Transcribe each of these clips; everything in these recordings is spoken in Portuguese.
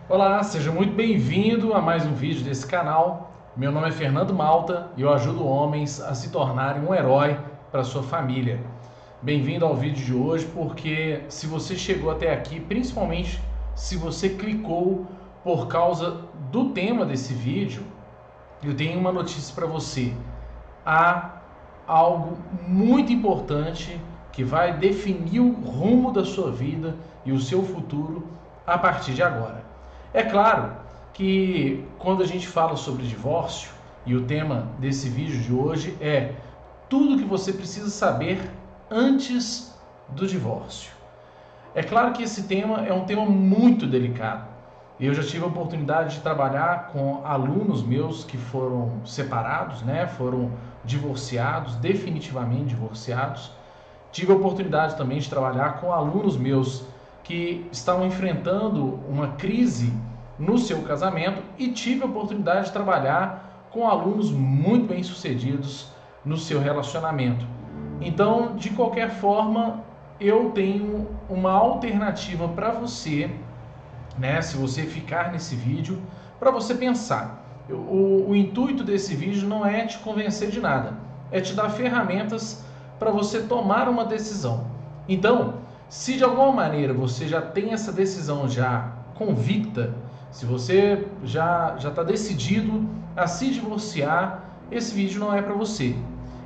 Olá, seja muito bem-vindo a mais um vídeo desse canal. Meu nome é Fernando Malta e eu ajudo homens a se tornarem um herói para sua família. Bem-vindo ao vídeo de hoje, porque se você chegou até aqui, principalmente se você clicou por causa do tema desse vídeo, eu tenho uma notícia para você. Há algo muito importante que vai definir o rumo da sua vida e o seu futuro a partir de agora. É claro que quando a gente fala sobre divórcio, e o tema desse vídeo de hoje é tudo que você precisa saber antes do divórcio. É claro que esse tema é um tema muito delicado. Eu já tive a oportunidade de trabalhar com alunos meus que foram separados, né? Foram divorciados, definitivamente divorciados. Tive a oportunidade também de trabalhar com alunos meus que estavam enfrentando uma crise no seu casamento e tive a oportunidade de trabalhar com alunos muito bem-sucedidos no seu relacionamento. Então, de qualquer forma, eu tenho uma alternativa para você, né? Se você ficar nesse vídeo, para você pensar. O intuito desse vídeo não é te convencer de nada, é te dar ferramentas para você tomar uma decisão. Então, se de alguma maneira você já tem essa decisão já convicta, se você já está decidido a se divorciar, esse vídeo não é para você.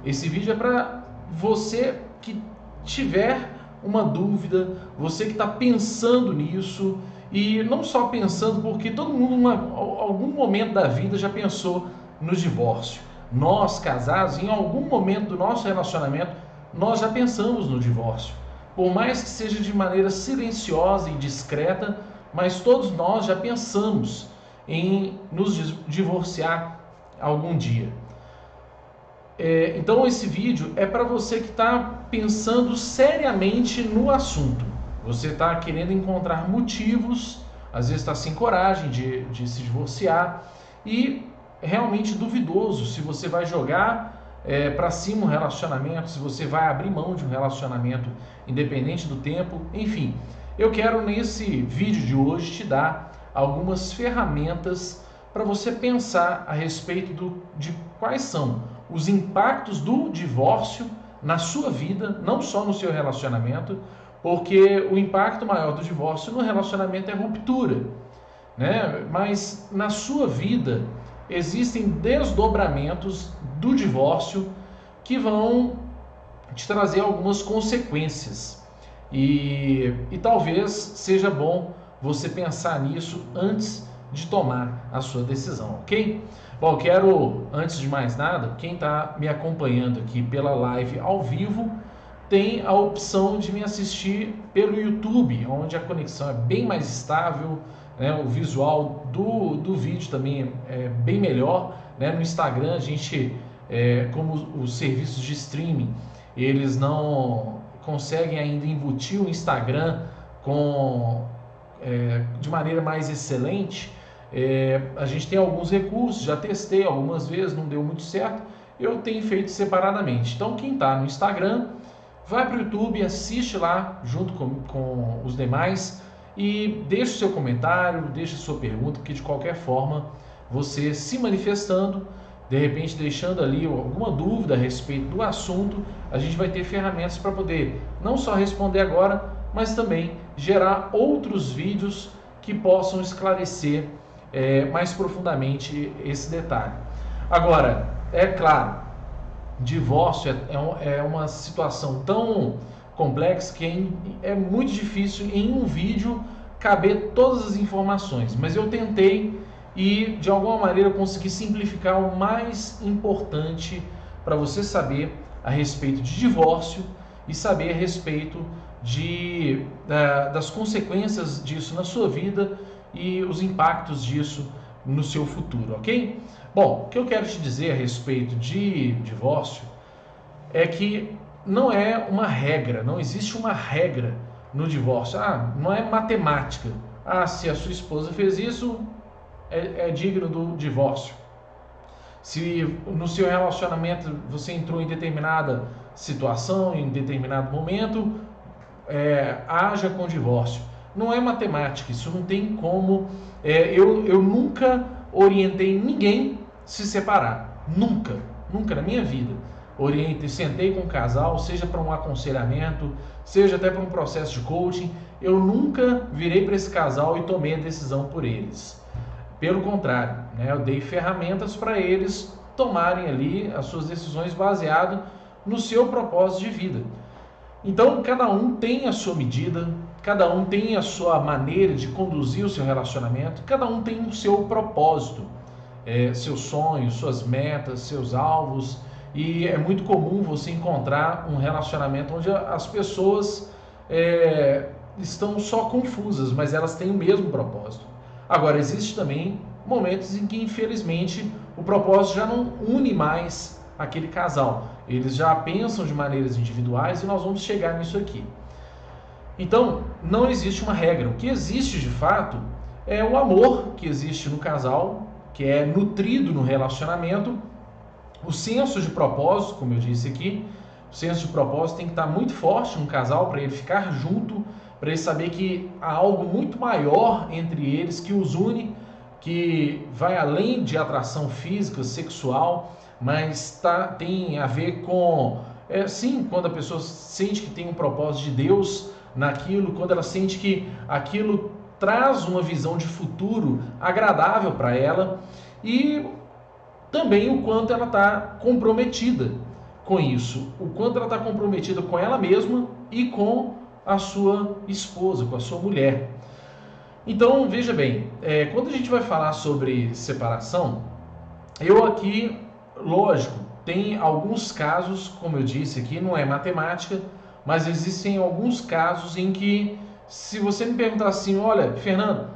Esse vídeo é para você que tiver uma dúvida, você que está pensando nisso, e não só pensando, porque todo mundo em algum momento da vida já pensou no divórcio. Nós, casados, em algum momento do nosso relacionamento, nós já pensamos no divórcio. Por mais que seja de maneira silenciosa e discreta, mas todos nós já pensamos em nos divorciar algum dia. Então esse vídeo é para você que está pensando seriamente no assunto. Você está querendo encontrar motivos, às vezes está sem coragem de se divorciar e realmente duvidoso se você vai jogar para cima um relacionamento, se você vai abrir mão de um relacionamento independente do tempo. Enfim, eu quero nesse vídeo de hoje te dar algumas ferramentas para você pensar a respeito de quais são os impactos do divórcio na sua vida, não só no seu relacionamento, porque o impacto maior do divórcio no relacionamento é a ruptura, né? Mas na sua vida existem desdobramentos do divórcio que vão te trazer algumas consequências e talvez seja bom você pensar nisso antes de tomar a sua decisão, ok? Bom, quero, antes de mais nada, quem está me acompanhando aqui pela live ao vivo, tem a opção de me assistir pelo YouTube, onde a conexão é bem mais estável, né? O visual do vídeo também é bem melhor, né? No Instagram, a gente, como os serviços de streaming, eles não conseguem ainda embutir o Instagram de maneira mais excelente. A gente tem alguns recursos, já testei algumas vezes, não deu muito certo, eu tenho feito separadamente. Então quem está no Instagram, vai para o YouTube, assiste lá junto com os demais e deixa o seu comentário, deixa a sua pergunta, porque de qualquer forma você se manifestando, de repente deixando ali alguma dúvida a respeito do assunto, a gente vai ter ferramentas para poder não só responder agora, mas também gerar outros vídeos que possam esclarecer mais profundamente esse detalhe. Agora, é claro, divórcio é uma situação tão complexa que é muito difícil em um vídeo caber todas as informações, mas eu tentei e de alguma maneira eu consegui simplificar o mais importante para você saber a respeito de divórcio e saber a respeito das consequências disso na sua vida e os impactos disso no seu futuro, ok? Bom, o que eu quero te dizer a respeito de divórcio é que não é uma regra, não existe uma regra no divórcio. Não é matemática. Se a sua esposa fez isso, é digno do divórcio. Se no seu relacionamento você entrou em determinada situação, em determinado momento, haja com divórcio. não é matemática, isso não tem como. Eu nunca orientei ninguém se separar, nunca na minha vida. Orientei, sentei com um casal, seja para um aconselhamento, seja até para um processo de coaching, eu nunca virei para esse casal e tomei a decisão por eles. Pelo contrário, né, eu dei ferramentas para eles tomarem ali as suas decisões baseado no seu propósito de vida. Então, cada um tem a sua medida, cada um tem a sua maneira de conduzir o seu relacionamento, cada um tem o seu propósito, seus sonhos, suas metas, seus alvos, e é muito comum você encontrar um relacionamento onde as pessoas estão só confusas, mas elas têm o mesmo propósito. Agora, existe também momentos em que, infelizmente, o propósito já não une mais aquele casal. Eles já pensam de maneiras individuais e nós vamos chegar nisso aqui. Então, não existe uma regra. O que existe de fato é o amor que existe no casal, que é nutrido no relacionamento, o senso de propósito, como eu disse aqui. O senso de propósito tem que estar muito forte no casal para ele ficar junto, para ele saber que há algo muito maior entre eles que os une, que vai além de atração física, sexual, mas tem a ver com, sim, quando a pessoa sente que tem um propósito de Deus naquilo, quando ela sente que aquilo traz uma visão de futuro agradável para ela, e também o quanto ela está comprometida com isso, o quanto ela está comprometida com ela mesma e com a sua esposa, com a sua mulher. Então, veja bem, quando a gente vai falar sobre separação, eu aqui, lógico, tem alguns casos, como eu disse aqui, não é matemática, mas existem alguns casos em que, se você me perguntar assim, olha, Fernando,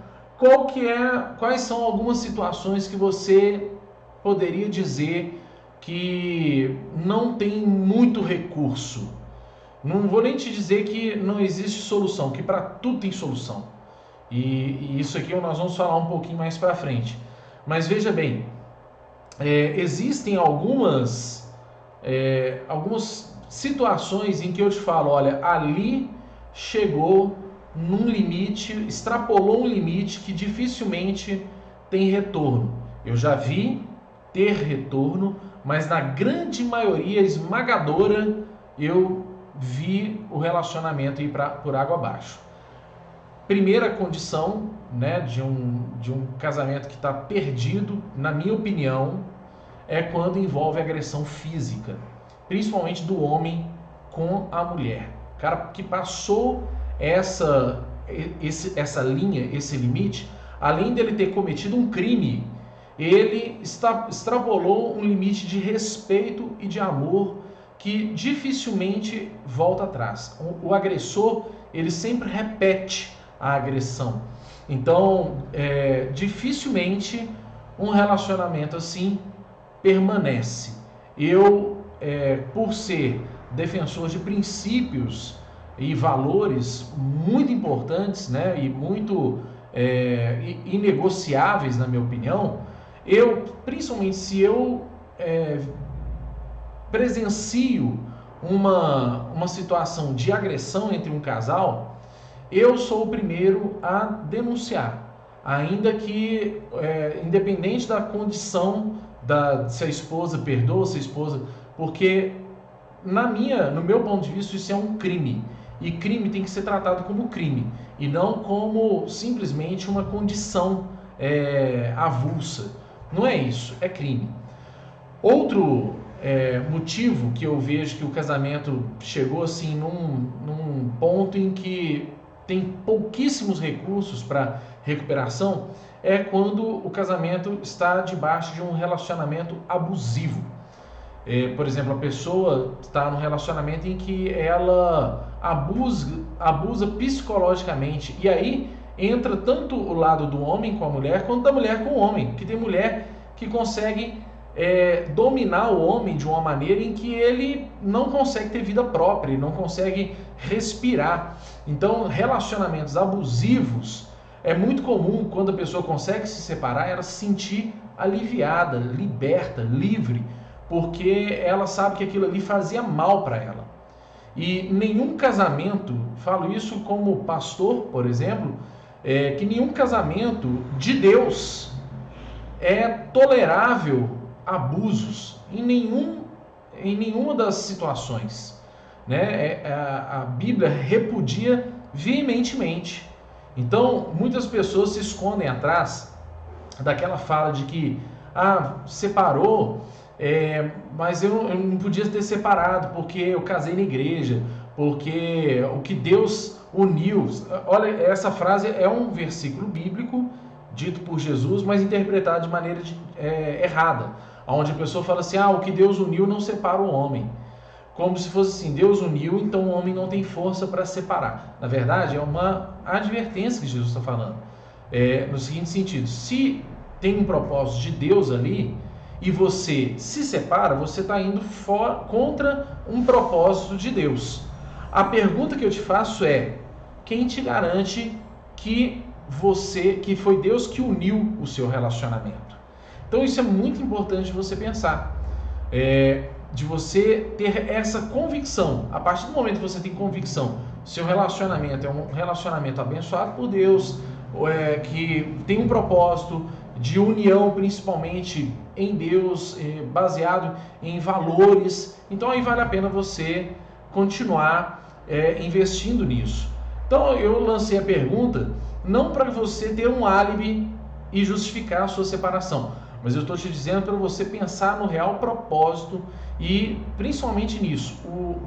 quais são algumas situações que você poderia dizer que não tem muito recurso? Não vou nem te dizer que não existe solução, que para tudo tem solução. E isso aqui nós vamos falar um pouquinho mais para frente. Mas veja bem, existem algumas situações em que eu te falo, olha, ali chegou num limite, extrapolou um limite que dificilmente tem retorno. Eu já vi ter retorno, mas na grande maioria esmagadora eu vi o relacionamento ir por água abaixo. Primeira condição, né, de um casamento que está perdido, na minha opinião, é quando envolve agressão física, principalmente do homem com a mulher. O cara que passou essa linha, esse limite, além dele ter cometido um crime, ele extrapolou um limite de respeito e de amor que dificilmente volta atrás. O agressor, ele sempre repete a agressão. Então, dificilmente um relacionamento assim permanece. Eu, por ser defensor de princípios e valores muito importantes, né, e muito inegociáveis, na minha opinião, principalmente se eu presencio uma situação de agressão entre um casal, eu sou o primeiro a denunciar, ainda que, independente da condição se a esposa perdoa, se a esposa... Porque, no meu ponto de vista, isso é um crime. E crime tem que ser tratado como crime, e não como simplesmente uma condição avulsa. Não é isso, é crime. Outro motivo que eu vejo que o casamento chegou assim num ponto em que tem pouquíssimos recursos para recuperação é quando o casamento está debaixo de um relacionamento abusivo. Por exemplo, a pessoa está num relacionamento em que ela abusa psicologicamente, e aí entra tanto o lado do homem com a mulher quanto da mulher com o homem, porque tem mulher que consegue dominar o homem de uma maneira em que ele não consegue ter vida própria, ele não consegue respirar. Então, relacionamentos abusivos, é muito comum, quando a pessoa consegue se separar, ela se sentir aliviada, liberta, livre, porque ela sabe que aquilo ali fazia mal para ela. E nenhum casamento, falo isso como pastor, por exemplo, que nenhum casamento de Deus é tolerável abusos em nenhuma das situações, né? A Bíblia repudia veementemente. Então, muitas pessoas se escondem atrás daquela fala de que separou, mas eu não podia ter separado porque eu casei na igreja, porque o que Deus uniu. Olha, essa frase é um versículo bíblico dito por Jesus, mas interpretado de maneira errada, onde a pessoa fala assim: o que Deus uniu não separa o homem. Como se fosse assim: Deus uniu, então o homem não tem força para separar. Na verdade, é uma advertência que Jesus está falando. No seguinte sentido: se tem um propósito de Deus ali e você se separa, você está indo contra um propósito de Deus. A pergunta que eu te faço é: quem te garante que foi Deus que uniu o seu relacionamento? Então isso é muito importante de você pensar, de você ter essa convicção. A partir do momento que você tem convicção, seu relacionamento é um relacionamento abençoado por Deus, que tem um propósito de união, principalmente em Deus, baseado em valores, então aí vale a pena você continuar investindo nisso. Então eu lancei a pergunta não para você ter um álibi e justificar a sua separação, mas eu estou te dizendo para você pensar no real propósito e principalmente nisso.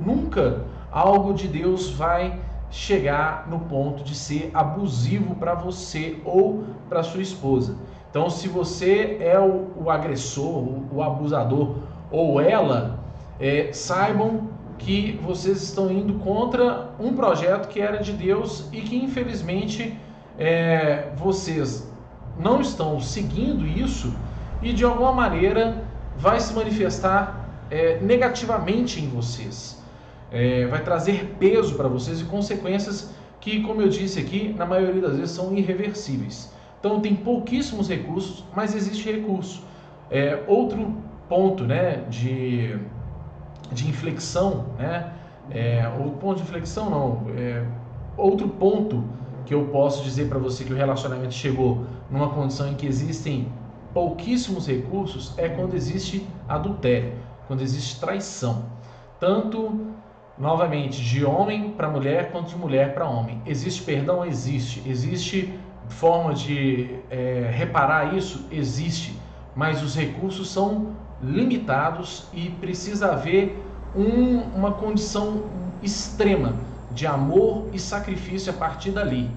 Nunca algo de Deus vai chegar no ponto de ser abusivo para você ou para sua esposa. Então, se você é o agressor, o abusador ou ela, saibam que vocês estão indo contra um projeto que era de Deus e que infelizmente vocês não estão seguindo isso e de alguma maneira vai se manifestar negativamente em vocês. Vai trazer peso para vocês e consequências que, como eu disse aqui, na maioria das vezes são irreversíveis. Então tem pouquíssimos recursos, mas existe recurso. Outro ponto, né, de inflexão, né? Outro ponto que eu posso dizer para você que o relacionamento chegou numa condição em que existem pouquíssimos recursos é quando existe adultério, quando existe traição. Tanto, novamente, de homem para mulher quanto de mulher para homem. Existe perdão? Existe. Existe forma de reparar isso? Existe. Mas os recursos são limitados e precisa haver uma condição extrema de amor e sacrifício a partir dali.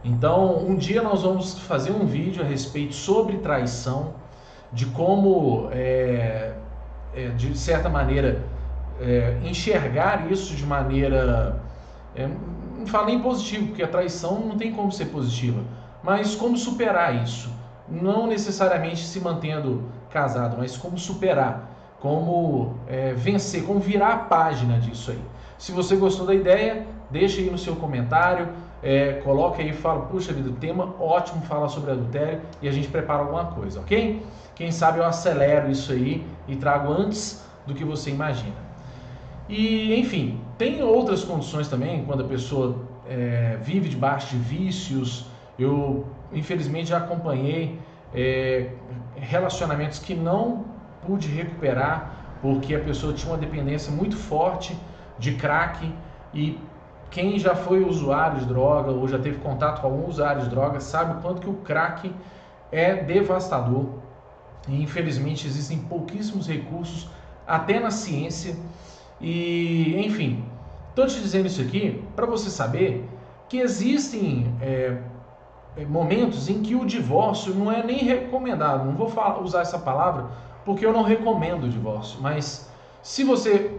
Então, um dia nós vamos fazer um vídeo a respeito sobre traição, de como, de certa maneira, enxergar isso de maneira, não falo nem positivo, porque a traição não tem como ser positiva, mas como superar isso, não necessariamente se mantendo casado, mas como superar, como vencer, como virar a página disso aí. Se você gostou da ideia, deixa aí no seu comentário, coloca aí e fala: puxa vida, o tema ótimo, fala sobre adultério, e a gente prepara alguma coisa, ok? Quem sabe eu acelero isso aí e trago antes do que você imagina. E enfim, tem outras condições também, quando a pessoa vive debaixo de vícios. Eu infelizmente já acompanhei relacionamentos que não pude recuperar porque a pessoa tinha uma dependência muito forte de crack, e quem já foi usuário de droga ou já teve contato com algum usuário de droga sabe o quanto que o crack é devastador, e infelizmente existem pouquíssimos recursos até na ciência. E enfim, estou te dizendo isso aqui para você saber que existem momentos em que o divórcio não é nem recomendado. Não vou usar essa palavra porque eu não recomendo o divórcio, mas se você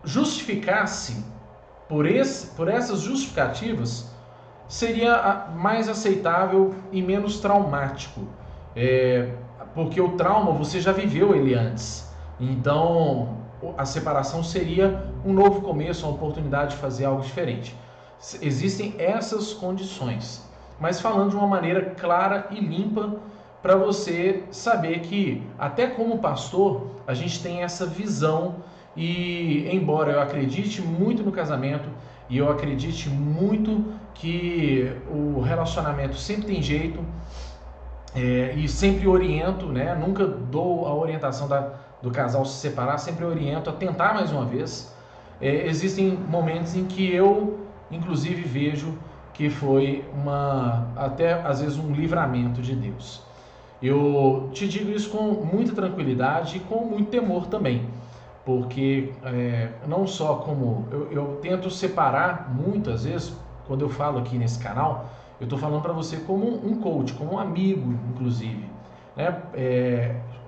justificasse por essas justificativas, seria mais aceitável e menos traumático, porque o trauma você já viveu ele antes. Então a separação seria um novo começo, uma oportunidade de fazer algo diferente. Existem essas condições, mas falando de uma maneira clara e limpa, para você saber que até como pastor a gente tem essa visão E embora eu acredite muito no casamento e eu acredite muito que o relacionamento sempre tem jeito, e sempre oriento, né? Nunca dou a orientação do casal se separar, sempre oriento a tentar mais uma vez. Existem momentos em que eu, inclusive, vejo que foi até às vezes um livramento de Deus. Eu te digo isso com muita tranquilidade e com muito temor também, porque não só como eu tento separar muitas vezes, quando eu falo aqui nesse canal, eu estou falando para você como um coach, como um amigo, inclusive, né?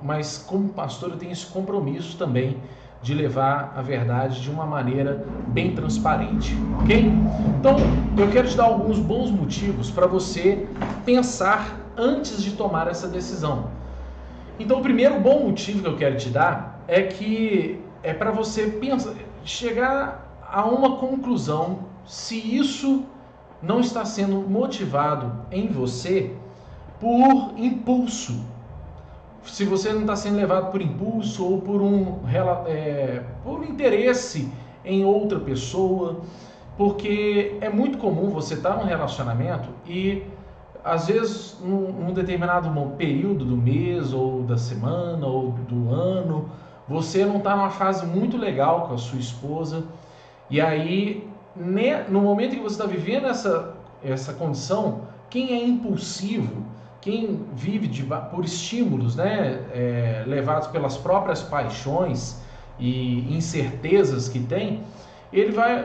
Mas como pastor eu tenho esse compromisso também de levar a verdade de uma maneira bem transparente, ok? Então, eu quero te dar alguns bons motivos para você pensar antes de tomar essa decisão. Então, o primeiro bom motivo que eu quero te dar é que é para você chegar a uma conclusão se isso não está sendo motivado em você por impulso. Se você não está sendo levado por impulso ou por interesse em outra pessoa, porque é muito comum você estar num relacionamento e às vezes num determinado período do mês ou da semana ou do ano, você não está numa fase muito legal com a sua esposa, e aí no momento que você está vivendo essa condição, quem é impulsivo, quem vive por estímulos, né, levados pelas próprias paixões e incertezas que tem,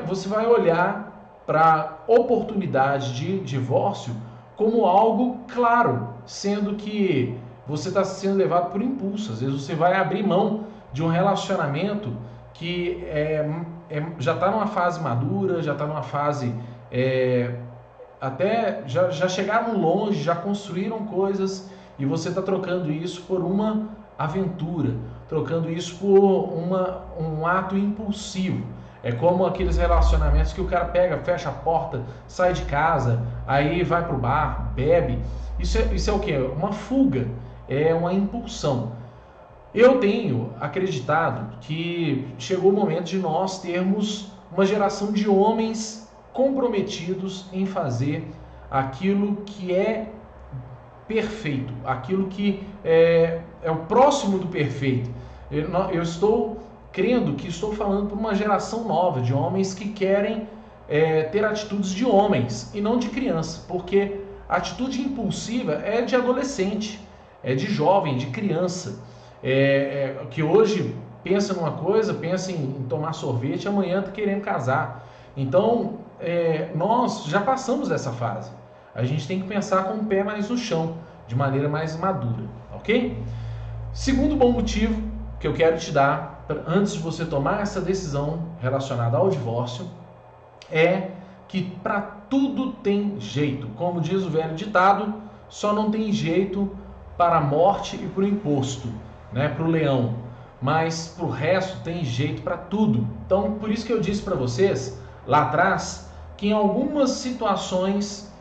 você vai olhar para a oportunidade de divórcio como algo claro, sendo que você está sendo levado por impulso. Às vezes você vai abrir mão de um relacionamento que já está numa fase madura, já está numa fase até já chegaram longe, já construíram coisas, e você está trocando isso por uma aventura, trocando isso por um ato impulsivo. É como aqueles relacionamentos que o cara pega, fecha a porta, sai de casa, aí vai pro bar, bebe. Isso é o quê? Uma fuga, é uma impulsão. Eu tenho acreditado que chegou o momento de nós termos uma geração de homens comprometidos em fazer aquilo que é perfeito, aquilo que é o próximo do perfeito. Eu estou crendo que estou falando para uma geração nova de homens que querem ter atitudes de homens e não de criança, porque a atitude impulsiva é de adolescente, é de jovem, de criança, que hoje pensa numa coisa, pensa em tomar sorvete e amanhã está querendo casar. Então, nós já passamos dessa fase. A gente tem que pensar com o pé mais no chão, de maneira mais madura, ok? Segundo bom motivo que eu quero te dar, antes de você tomar essa decisão relacionada ao divórcio, é que para tudo tem jeito. Como diz o velho ditado, só não tem jeito para a morte e para o imposto, né, para o leão, mas para o resto tem jeito para tudo. Então, por isso que eu disse para vocês lá atrás que em algumas situações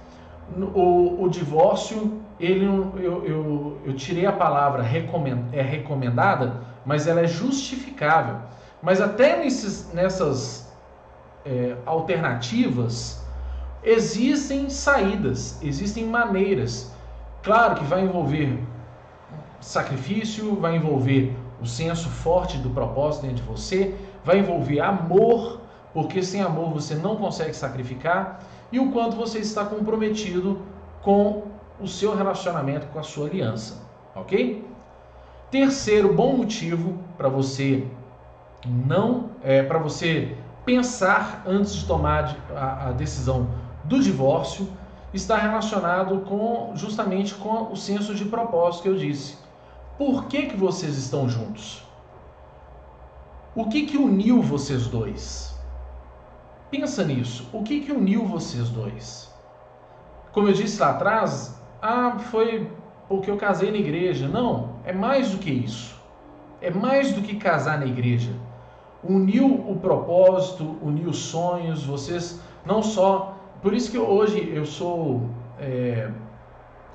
o divórcio, eu tirei a palavra recomendada, mas ela é justificável. Mas até nessas alternativas existem saídas, existem maneiras. Claro que vai envolver sacrifício, vai envolver o senso forte do propósito dentro de você, vai envolver amor, porque sem amor você não consegue sacrificar, e o quanto você está comprometido com o seu relacionamento, com a sua aliança, ok? Terceiro bom motivo para você para você pensar antes de tomar a decisão do divórcio está relacionado justamente com o senso de propósito que eu disse. Por que vocês estão juntos? O que uniu vocês dois? Pensa nisso. O que uniu vocês dois? Como eu disse lá atrás, foi porque eu casei na igreja. Não, é mais do que isso. É mais do que casar na igreja. Uniu o propósito, uniu os sonhos, vocês não só... Por isso que hoje eu sou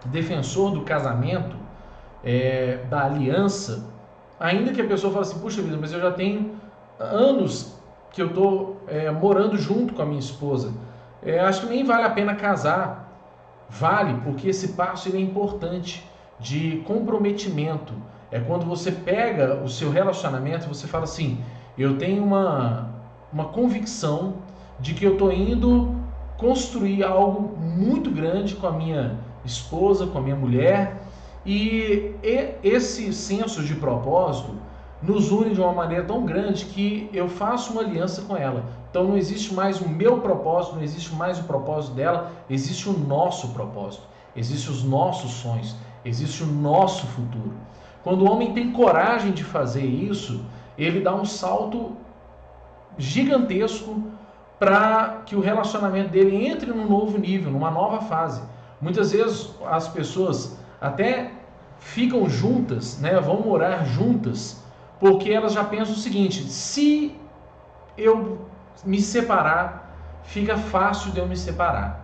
defensor do casamento, da aliança, ainda que a pessoa fale assim, puxa vida, mas eu já tenho anos que eu estou morando junto com a minha esposa. Acho que nem vale a pena casar. Vale, porque esse passo ele é importante, de comprometimento. É quando você pega o seu relacionamento, você fala assim, eu tenho uma convicção de que eu estou indo construir algo muito grande com a minha esposa, com a minha mulher, e esse senso de propósito nos une de uma maneira tão grande que eu faço uma aliança com ela. Então não existe mais o meu propósito, não existe mais o propósito dela, existe o nosso propósito, existem os nossos sonhos, existe o nosso futuro. Quando o homem tem coragem de fazer isso, ele dá um salto gigantesco para que o relacionamento dele entre num novo nível, numa nova fase. Muitas vezes as pessoas até ficam juntas, né, vão morar juntas, porque elas já pensam o seguinte: se eu me separar, fica fácil de eu me separar.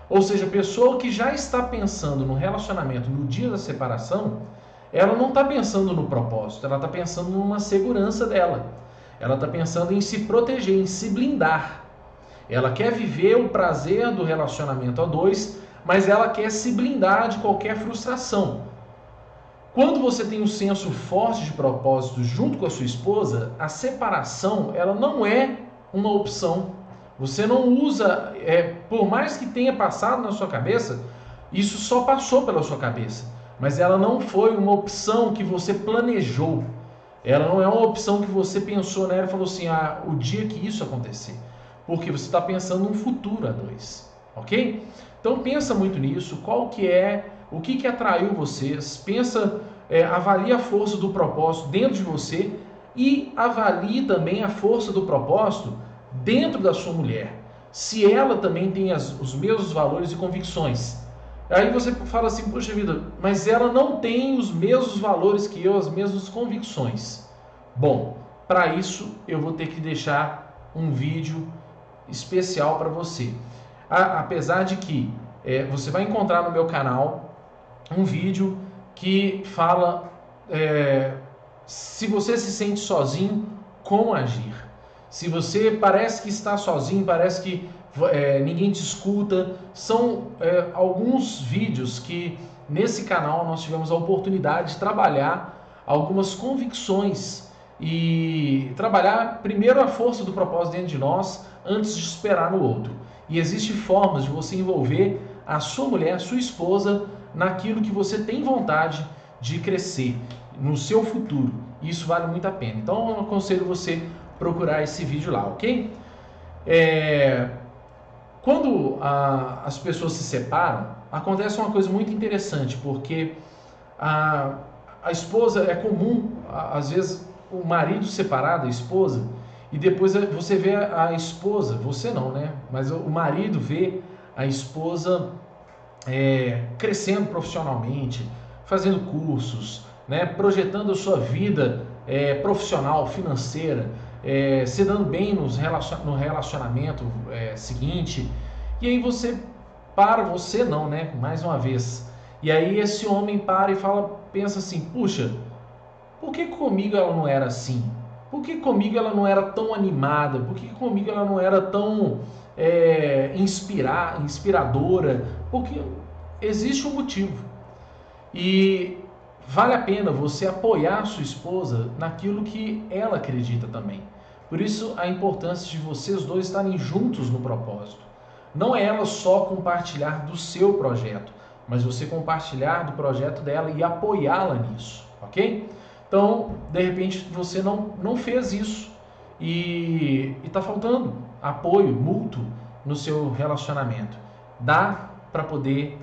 Ou seja, a pessoa que já está pensando no relacionamento no dia da separação, ela não está pensando no propósito, ela está pensando numa segurança dela. Ela está pensando em se proteger, em se blindar. Ela quer viver o prazer do relacionamento a dois, mas ela quer se blindar de qualquer frustração. Quando você tem um senso forte de propósito junto com a sua esposa, a separação ela não é uma opção. Você não usa, por mais que tenha passado na sua cabeça, isso só passou pela sua cabeça, mas ela não foi uma opção que você planejou. Ela não é uma opção que você pensou nela e falou assim, o dia que isso acontecer. Porque você está pensando num futuro a dois, ok? Então pensa muito nisso, o que atraiu vocês, avalie a força do propósito dentro de você e avalie também a força do propósito dentro da sua mulher. Se ela também tem os mesmos valores e convicções. Aí você fala assim, poxa vida, mas ela não tem os mesmos valores que eu, as mesmas convicções. Bom, para isso eu vou ter que deixar um vídeo especial para você. Apesar de que você vai encontrar no meu canal um vídeo que fala se você se sente sozinho, como agir. Se você parece que está sozinho, parece que ninguém te escuta, são alguns vídeos que nesse canal nós tivemos a oportunidade de trabalhar algumas convicções e trabalhar primeiro a força do propósito dentro de nós antes de esperar no outro. E existem formas de você envolver a sua mulher, a sua esposa, naquilo que você tem vontade de crescer, no seu futuro. Isso vale muito a pena. Então eu aconselho você procurar esse vídeo lá, ok? Quando as pessoas se separam, acontece uma coisa muito interessante, porque a esposa, é comum, às vezes, o marido separar da esposa, e depois você vê a esposa, você não, né? Mas o marido vê a esposa crescendo profissionalmente, fazendo cursos, né? Projetando a sua vida profissional, financeira, se dando bem no relacionamento seguinte, e aí você não, né? Mais uma vez. E aí esse homem para e pensa assim, puxa, por que comigo ela não era assim? Por que comigo ela não era tão animada? Por que comigo ela não era tão inspiradora? Porque existe um motivo. E vale a pena você apoiar a sua esposa naquilo que ela acredita também. Por isso a importância de vocês dois estarem juntos no propósito. Não é ela só compartilhar do seu projeto, mas você compartilhar do projeto dela e apoiá-la nisso, ok? Então, de repente, você não fez isso e está faltando apoio mútuo no seu relacionamento. Dá para poder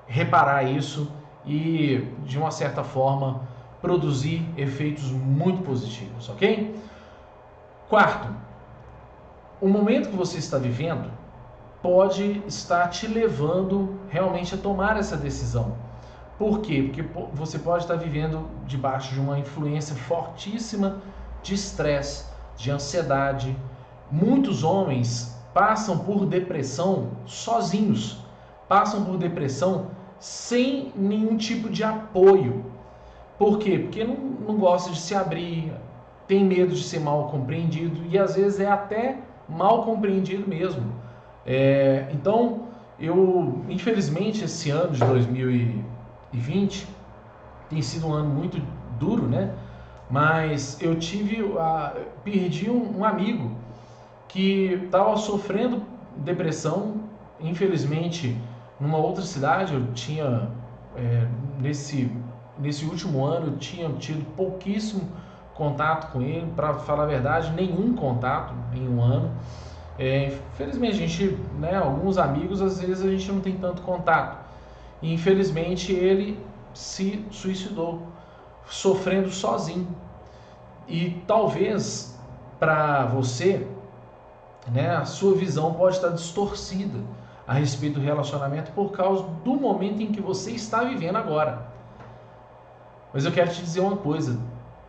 reparar isso e, de uma certa forma, produzir efeitos muito positivos, ok? Quarto, o momento que você está vivendo pode estar te levando realmente a tomar essa decisão. Por quê? Porque você pode estar vivendo debaixo de uma influência fortíssima de estresse, de ansiedade. Muitos homens passam por depressão sozinhos, passam por depressão sem nenhum tipo de apoio. Por quê? Porque não gosta de se abrir, tem medo de ser mal compreendido e às vezes é até mal compreendido mesmo. Então, infelizmente, esse ano de 2020 tem sido um ano muito duro, né? Mas eu perdi um amigo que estava sofrendo depressão, infelizmente, numa outra cidade. Eu tinha, nesse último ano, eu tinha tido pouquíssimo contato com ele, para falar a verdade, nenhum contato em um ano. Infelizmente, a gente, né, alguns amigos, às vezes a gente não tem tanto contato. E, infelizmente, ele se suicidou, sofrendo sozinho. E talvez para você, né, a sua visão pode estar distorcida a respeito do relacionamento por causa do momento em que você está vivendo agora. Mas eu quero te dizer uma coisa,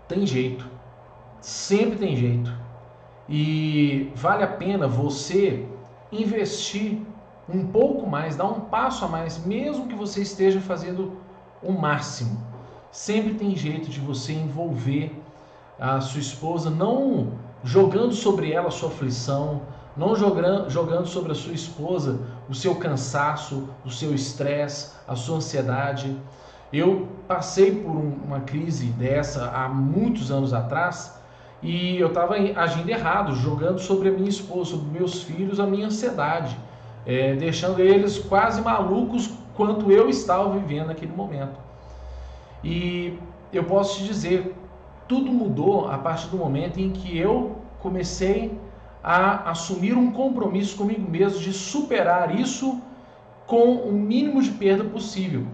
tem jeito, sempre tem jeito. E vale a pena você investir um pouco mais, dar um passo a mais, mesmo que você esteja fazendo o máximo. Sempre tem jeito de você envolver a sua esposa, não jogando sobre ela a sua aflição, não jogando sobre a sua esposa o seu cansaço, o seu estresse, a sua ansiedade. Eu passei por uma crise dessa há muitos anos atrás e eu estava agindo errado, jogando sobre a minha esposa, sobre meus filhos, a minha ansiedade, deixando eles quase malucos quanto eu estava vivendo naquele momento. E eu posso te dizer, tudo mudou a partir do momento em que eu comecei a assumir um compromisso comigo mesmo de superar isso com o mínimo de perda possível.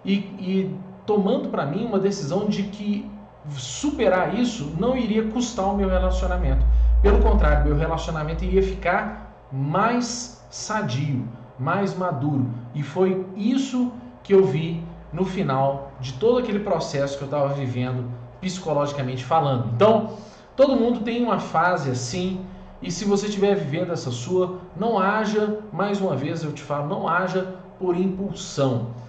E tomando para mim uma decisão de que superar isso não iria custar o meu relacionamento. Pelo contrário, meu relacionamento iria ficar mais sadio, mais maduro. E foi isso que eu vi no final de todo aquele processo que eu estava vivendo, psicologicamente falando. Então, todo mundo tem uma fase assim, e se você estiver vivendo essa sua, não haja, mais uma vez eu te falo, não haja por impulsão.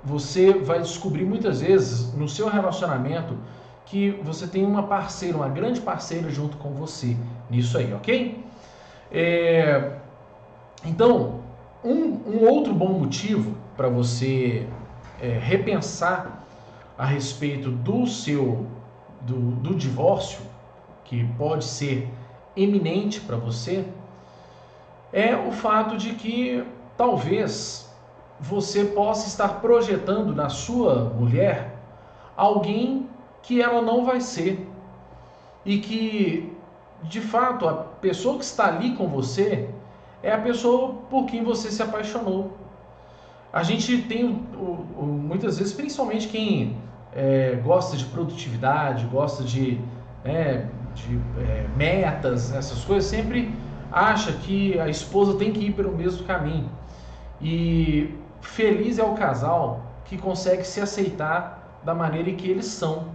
Você vai descobrir muitas vezes no seu relacionamento que você tem uma parceira, uma grande parceira junto com você nisso aí, ok? Então, um outro bom motivo para você repensar a respeito do divórcio, que pode ser iminente para você, é o fato de que talvez você possa estar projetando na sua mulher alguém que ela não vai ser. E que, de fato, a pessoa que está ali com você é a pessoa por quem você se apaixonou. A gente tem, muitas vezes, principalmente quem gosta de produtividade, gosta de metas, essas coisas, sempre acha que a esposa tem que ir pelo mesmo caminho. E feliz é o casal que consegue se aceitar da maneira em que eles são.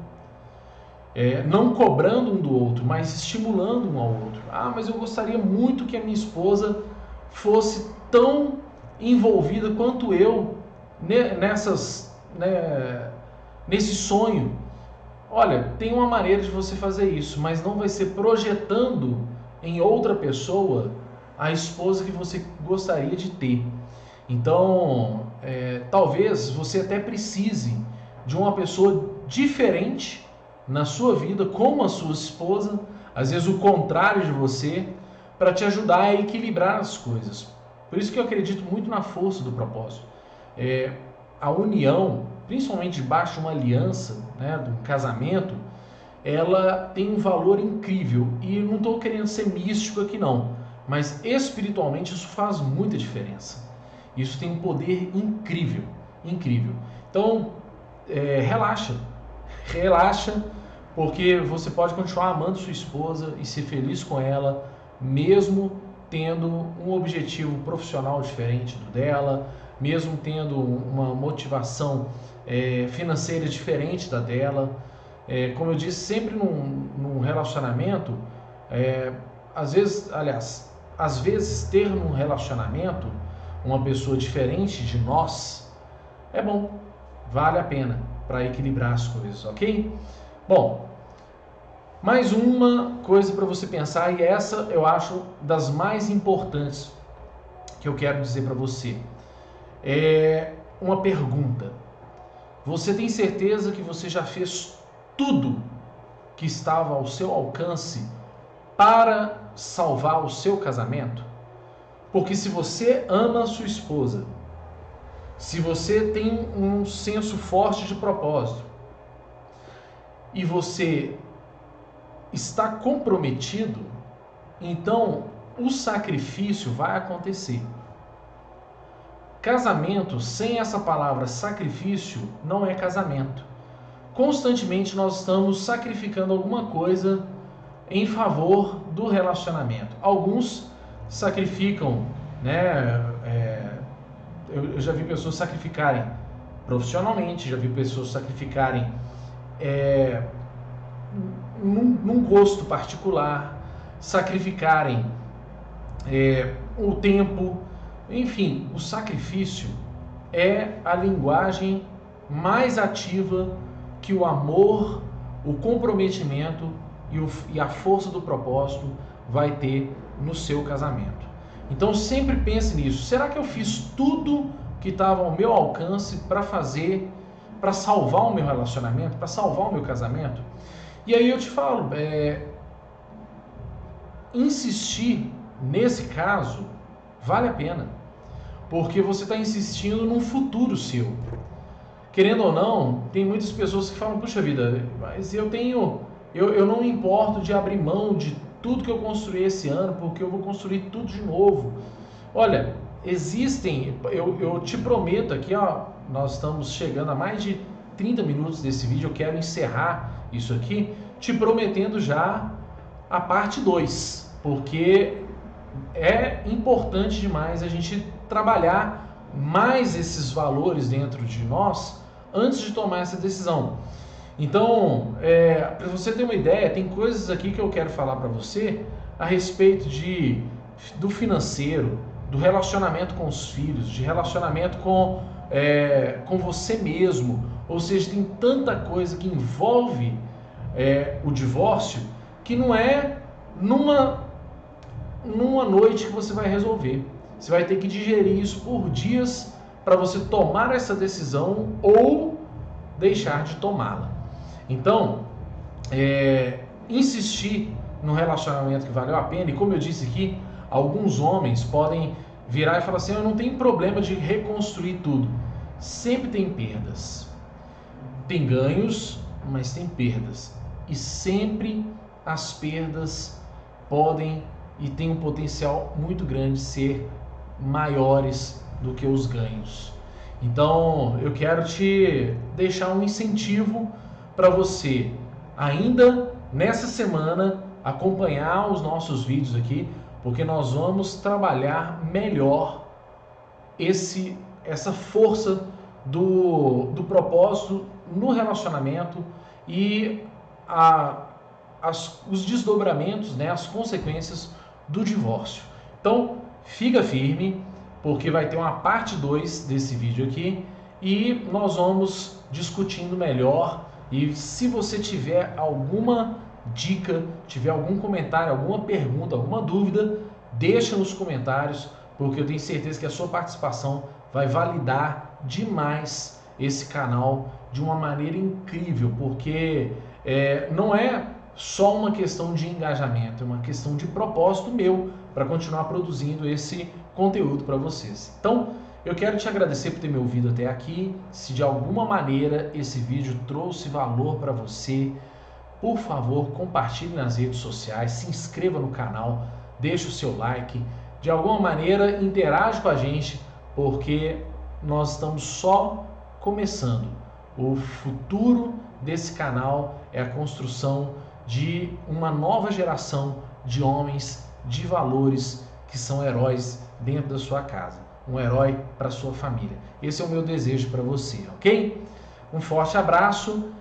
Não cobrando um do outro, mas estimulando um ao outro. Mas eu gostaria muito que a minha esposa fosse tão envolvida quanto eu nesse sonho. Olha, tem uma maneira de você fazer isso, mas não vai ser projetando em outra pessoa a esposa que você gostaria de ter. Então, talvez você até precise de uma pessoa diferente na sua vida, como a sua esposa, às vezes o contrário de você, para te ajudar a equilibrar as coisas. Por isso que eu acredito muito na força do propósito. A união, principalmente debaixo de uma aliança, de um casamento, ela tem um valor incrível. E não estou querendo ser místico aqui não, mas espiritualmente isso faz muita diferença. Isso tem um poder incrível, incrível. Então, relaxa, porque você pode continuar amando sua esposa e ser feliz com ela, mesmo tendo um objetivo profissional diferente do dela, mesmo tendo uma motivação financeira diferente da dela. Como eu disse, sempre num relacionamento, às vezes ter num relacionamento uma pessoa diferente de nós é bom, vale a pena para equilibrar as coisas, ok? Bom, Mais uma coisa para você pensar, e essa eu acho das mais importantes que eu quero dizer para você. É uma pergunta. Você tem certeza que você já fez tudo que estava ao seu alcance para salvar o seu casamento? Porque se você ama a sua esposa, se você tem um senso forte de propósito e você está comprometido, então o sacrifício vai acontecer. Casamento sem essa palavra sacrifício não é casamento. Constantemente nós estamos sacrificando alguma coisa em favor do relacionamento. Alguns sacrificam, né? Eu já vi pessoas sacrificarem profissionalmente, já vi pessoas sacrificarem num gosto particular, sacrificarem o tempo. Enfim, o sacrifício é a linguagem mais ativa que o amor, o comprometimento e a força do propósito vai ter no seu casamento. Então sempre pense nisso. Será que eu fiz tudo que estava ao meu alcance para salvar o meu relacionamento, para salvar o meu casamento? E aí eu te falo, insistir nesse caso vale a pena, porque você está insistindo num futuro seu. Querendo ou não, tem muitas pessoas que falam, puxa vida, mas eu não me importo de abrir mão de tudo que eu construí esse ano, porque eu vou construir tudo de novo. Olha, eu te prometo aqui, ó, nós estamos chegando a mais de 30 minutos desse vídeo, eu quero encerrar isso aqui, te prometendo já a parte 2, porque é importante demais a gente trabalhar mais esses valores dentro de nós antes de tomar essa decisão. Então, para você ter uma ideia, tem coisas aqui que eu quero falar para você a respeito do financeiro, do relacionamento com os filhos, de relacionamento com você mesmo. Ou seja, tem tanta coisa que envolve o divórcio que não é numa noite que você vai resolver. Você vai ter que digerir isso por dias para você tomar essa decisão ou deixar de tomá-la. Então, insistir no relacionamento que valeu a pena, e como eu disse aqui, alguns homens podem virar e falar assim, eu não tenho problema de reconstruir tudo. Sempre tem perdas. Tem ganhos, mas tem perdas. E sempre as perdas podem e têm um potencial muito grande de ser maiores do que os ganhos. Então, eu quero te deixar um incentivo para você, ainda nessa semana, acompanhar os nossos vídeos aqui, porque nós vamos trabalhar melhor essa força do propósito no relacionamento e os desdobramentos, né, as consequências do divórcio. Então, fica firme, porque vai ter uma parte 2 desse vídeo aqui e nós vamos discutindo melhor. E se você tiver alguma dica, tiver algum comentário, alguma pergunta, alguma dúvida, deixa nos comentários, porque eu tenho certeza que a sua participação vai validar demais esse canal de uma maneira incrível, porque não é só uma questão de engajamento, é uma questão de propósito meu para continuar produzindo esse conteúdo para vocês. Então, eu quero te agradecer por ter me ouvido até aqui. Se de alguma maneira esse vídeo trouxe valor para você, por favor, compartilhe nas redes sociais, se inscreva no canal, deixe o seu like, de alguma maneira interage com a gente, porque nós estamos só começando. O futuro desse canal é a construção de uma nova geração de homens de valores que são heróis dentro da sua casa, um herói para sua família. Esse é o meu desejo para você, ok? Um forte abraço